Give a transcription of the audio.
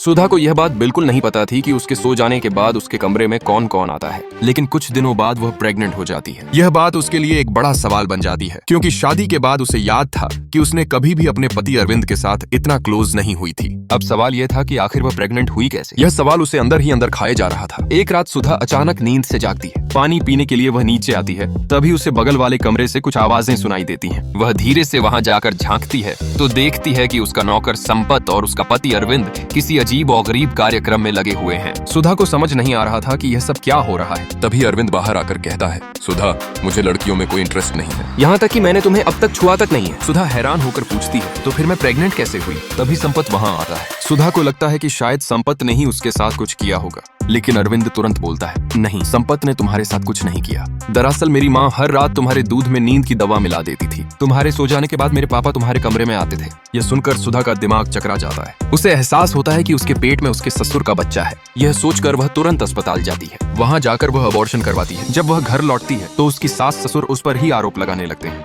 सुधा को यह बात बिल्कुल नहीं पता थी कि उसके सो जाने के बाद उसके कमरे में कौन कौन आता है, लेकिन कुछ दिनों बाद वह प्रेग्नेंट हो जाती है। यह बात उसके लिए एक बड़ा सवाल बन जाती है, क्योंकि शादी के बाद उसे याद था कि उसने कभी भी अपने पति अरविंद के साथ इतना क्लोज नहीं हुई थी। अब सवाल यह था कि आखिर वह प्रेग्नेंट हुई कैसे। यह सवाल उसे अंदर ही अंदर खाए जा रहा था। एक रात सुधा अचानक नींद से जागती है। पानी पीने के लिए वह नीचे आती है, तभी उसे बगल वाले कमरे से कुछ आवाजें सुनाई देती हैं। वह धीरे से वहां जाकर झांकती है तो देखती है कि उसका नौकर संपत और उसका पति अरविंद किसी अजीब और गरीब कार्यक्रम में लगे हुए हैं। सुधा को समझ नहीं आ रहा था कि यह सब क्या हो रहा है। तभी अरविंद बाहर आकर कहता है, सुधा, मुझे लड़कियों में कोई इंटरेस्ट नहीं है, यहाँ तक कि मैंने तुम्हें अब तक छुआ तक नहीं है। सुधा हैरान होकर पूछती है, तो फिर मैं प्रेग्नेंट कैसे हुई? तभी संपत वहाँ आता है। सुधा को लगता है कि शायद संपत ने ही उसके साथ कुछ किया होगा, लेकिन अरविंद तुरंत बोलता है, नहीं, संपत ने तुम्हारे साथ कुछ नहीं किया। दरअसल मेरी माँ हर रात तुम्हारे दूध में नींद की दवा मिला देती थी। तुम्हारे सो जाने के बाद मेरे पापा तुम्हारे कमरे में आते थे। यह सुनकर सुधा का दिमाग चकरा जाता है। उसे एहसास होता है कि उसके पेट में उसके ससुर का बच्चा है। यह सोचकर वह तुरंत अस्पताल जाती है। वहां जाकर वह अबॉर्शन करवाती है। जब वह घर लौटती है तो उसकी सास ससुर उस पर ही आरोप लगाने लगते हैं।